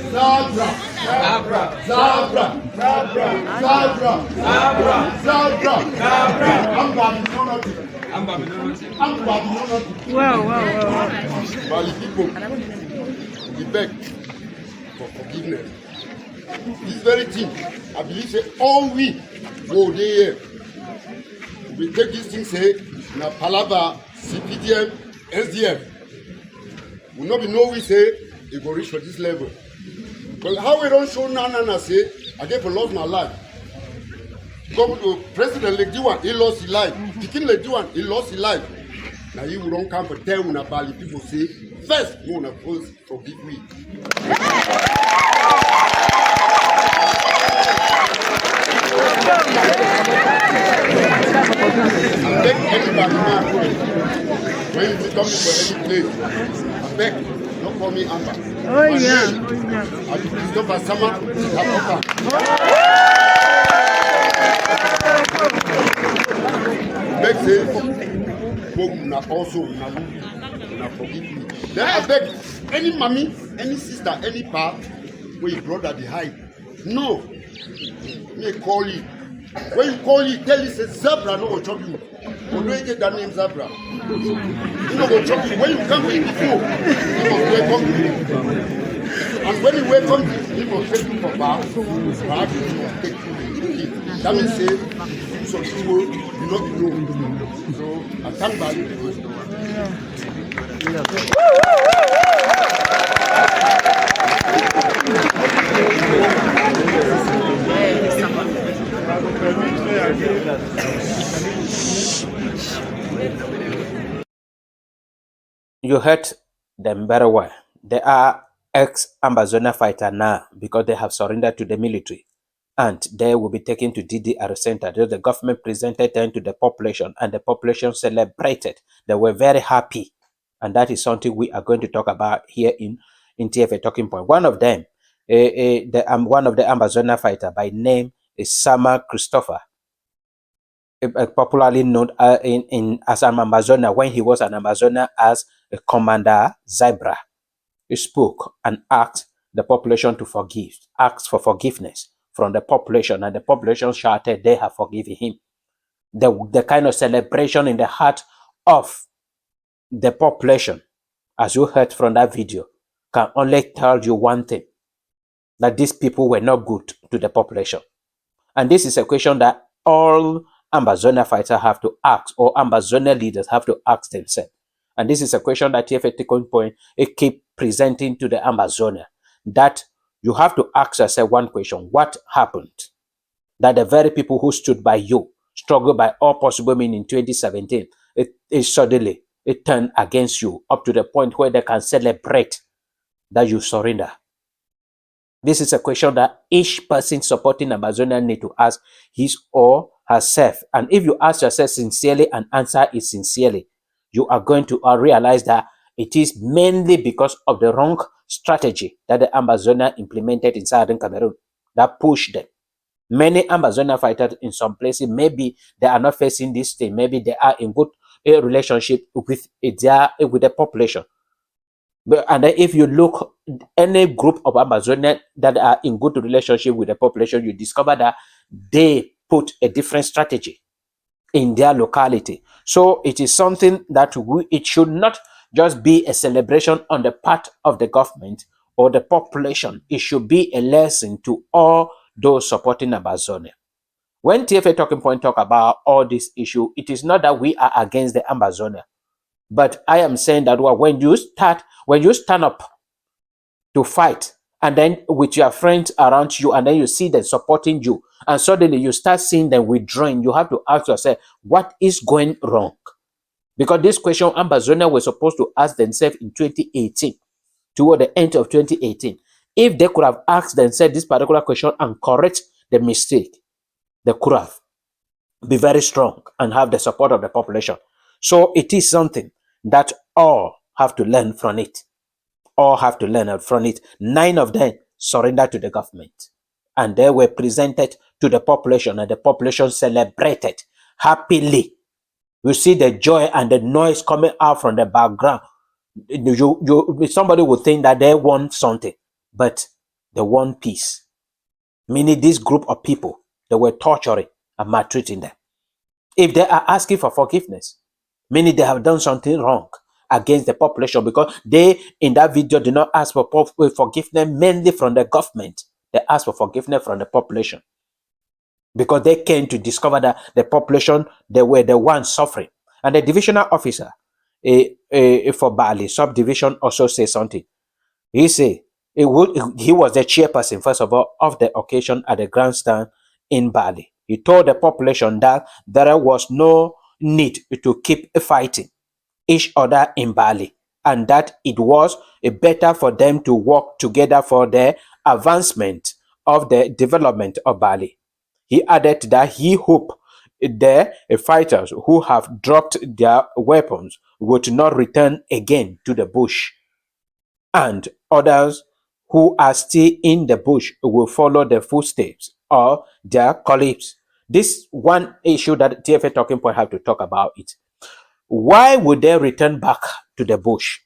Zabra, Zabra, Zabra, Zabra, Zabra, Zabra, Zabra, Zabra. Wow. Bali people, we beg for forgiveness. This very thing, I believe, say all we go there. We take this thing, say, na palava, CPDM, SDF. We not be know we say it go reach for this level. But how we don't show Nana say, I get for lost my life. Government President Legdiwan, he lost his life. The King Legdiwan, he lost his life. Now you don't come for 10 when Bali people say, first, you want to first forgive me. I beg anybody now, when you come to any place, I beg, don't call me Amber. Oh yeah. I do Christopher Sama, beg say, na also na forgive me. Then I beg any mommy, any sister, any pa, where your brother dey hide. No, me call you. When you call you, tell you say Zabra no go chop you. Or do you get that name Zabra? You no go chop you. When you come in before, you must welcome you. And when you welcome you, you must take you for bath. Perhaps you must take you to eat. That means say some people do not know. So I thank Bali for it. You heard them very well. They are ex-Ambazonian fighter now because they have surrendered to the military. And they will be taken to DDR Center. The government presented them to the population and the population celebrated. They were very happy. And that is something we are going to talk about here in TFA Talking Point. One of them, one of the Ambazonian fighter by name is Sama Christopher, popularly known as an Ambazonian when he was an Ambazonian as a Commander Zebra. He spoke and asked the population to forgive, asked for forgiveness from the population, and the population shouted they have forgiven him. The kind of celebration in the heart of the population, as you heard from that video, can only tell you one thing, that these people were not good to the population. And this is a question that all Ambazonian fighters have to ask, or Ambazonian leaders have to ask themselves. And this is a question that TFA Talking Point it keep presenting to the Ambazonian, that you have to ask yourself one question: what happened that the very people who stood by you, struggled by all possible means in 2017, it suddenly turned against you up to the point where they can celebrate that you surrender? This is a question that each person supporting Ambazonian need to ask his or herself. And if you ask yourself sincerely and answer it sincerely, you are going to realize that it is mainly because of the wrong strategy that the Ambazonian implemented in Southern Cameroon that pushed them. Many Ambazonian fighters in some places, maybe they are not facing this thing, maybe they are in good relationship with the population. And then if you look any group of Ambazonians that are in good relationship with the population, you discover that they put a different strategy in their locality. So it is something that it should not just be a celebration on the part of the government or the population. It should be a lesson to all those supporting Ambazonia. When TFA Talking Point talk about all this issue, it is not that we are against the Ambazonia. But I am saying that when you stand up to fight, and then with your friends around you, and then you see them supporting you, and suddenly you start seeing them withdrawing, you have to ask yourself, what is going wrong? Because this question Ambazonia were supposed to ask themselves in 2018, toward the end of 2018. If they could have asked themselves this particular question and correct the mistake, they could have been very strong and have the support of the population. So it is something that all have to learn from it. All have to learn from it. 9 of them surrendered to the government. And they were presented to the population, and the population celebrated happily. You see the joy and the noise coming out from the background. Somebody would think that they want something, but they want peace. Meaning this group of people, they were torturing and maltreating them. If they are asking for forgiveness, meaning they have done something wrong against the population, because they, in that video, did not ask for forgiveness mainly from the government. They asked for forgiveness from the population, because they came to discover that the population, they were the ones suffering. And the divisional officer for Bali subdivision also said something. He said he was the chairperson, first of all, of the occasion at the grandstand in Bali. He told the population that there was no need to keep fighting each other in Bali, and that it was better for them to work together for the advancement of the development of Bali. He added that he hoped the fighters who have dropped their weapons would not return again to the bush, and others who are still in the bush will follow the footsteps of their colleagues. This one issue that TFA Talking Point have to talk about it. Why would they return back to the bush?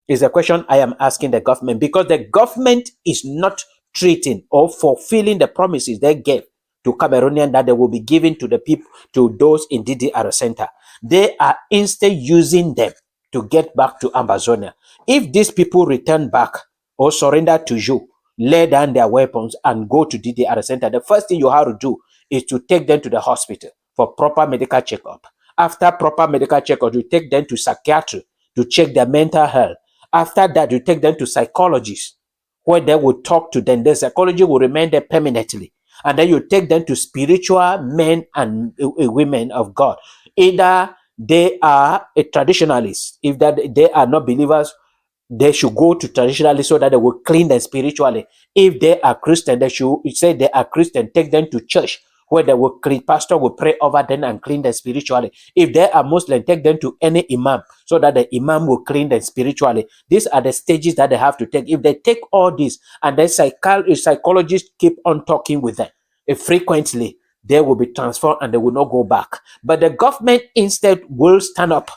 Is a question I am asking the government, because the government is not treating or fulfilling the promises they gave to Cameroonians that they will be given to the people, to those in DDR center. They are instead using them to get back to Ambazonia. If these people return back or surrender to you, lay down their weapons and go to DDR center, the first thing you have to do is to take them to the hospital for proper medical checkup. After proper medical checkup, you take them to psychiatry to check their mental health. After that, you take them to psychologists, where they will talk to them. The psychology will remain there permanently. And then you take them to spiritual men and women of God. Either they are a traditionalist. If that they are not believers, they should go to traditionalists so that they will clean them spiritually. If they are Christian, they should say they are Christian, take them to church where they will clean, pastor will pray over them and clean them spiritually. If they are Muslim, take them to any imam so that the imam will clean them spiritually. These are the stages that they have to take. If they take all this and then psychologists keep on talking with them frequently, they will be transformed and they will not go back. But the government instead will stand up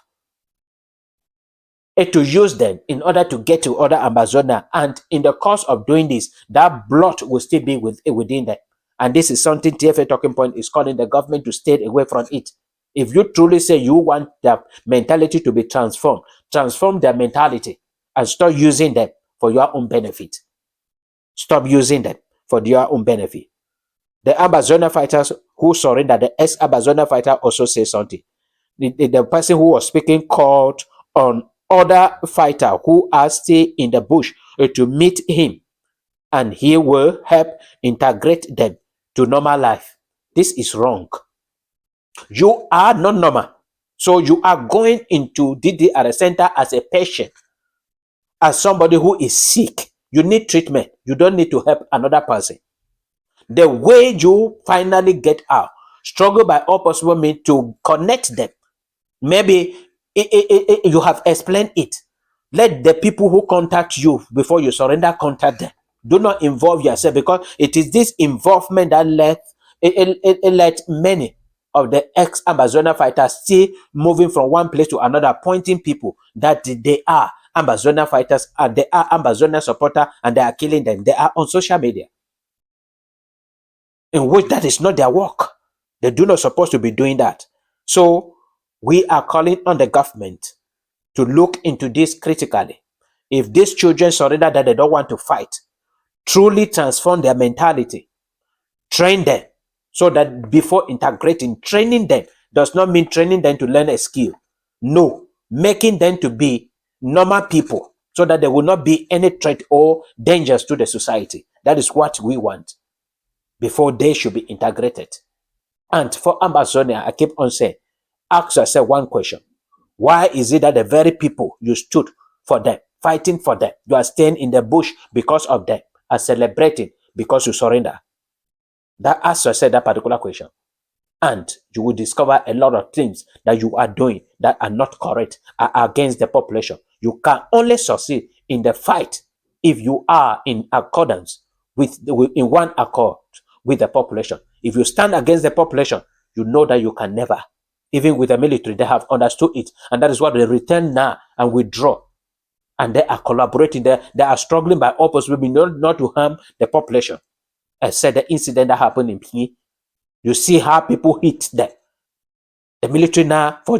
to use them in order to get to other Amazonia. And in the course of doing this, that blood will still be within them. And this is something TFA Talking Point is calling the government to stay away from it. If you truly say you want their mentality to be transformed, transform their mentality and stop using them for your own benefit. Stop using them for your own benefit. The Ambazonia fighters who surrendered, the ex-Ambazonia fighter also said something. The person who was speaking called on other fighter who are still in the bush to meet him, and he will help integrate them to normal life. This is wrong. You are not normal. So you are going into DDR center as a patient, as somebody who is sick. You need treatment. You don't need to help another person. The way you finally get out, struggle by all possible means to connect them. Maybe you have explained it. Let the people who contact you before you surrender contact them. Do not involve yourself, because it is this involvement that let many of the ex-Amazonia fighters still moving from one place to another, pointing people that they are Amazonia fighters and they are Amazonia supporters and they are killing them. They are on social media, in which that is not their work. They do not supposed to be doing that. So we are calling on the government to look into this critically. If these children surrender that they don't want to fight, truly transform their mentality, train them, so that before integrating, training them does not mean training them to learn a skill. No, making them to be normal people so that there will not be any threat or dangers to the society. That is what we want before they should be integrated. And for Ambazonia, I keep on saying, ask yourself one question. Why is it that the very people you stood for them, fighting for them, you are staying in the bush because of them, are celebrating because you surrender? That ask yourself that particular question. And you will discover a lot of things that you are doing that are not correct, are against the population. You can only succeed in the fight if you are in accordance in one accord with the population. If you stand against the population, you know that you can never. Even with the military, they have understood it. And that is why they return now and withdraw. and they are collaborating. They are struggling by all possible not to harm the population. I said the incident that happened in Pingi. You see how people hit them. The military now for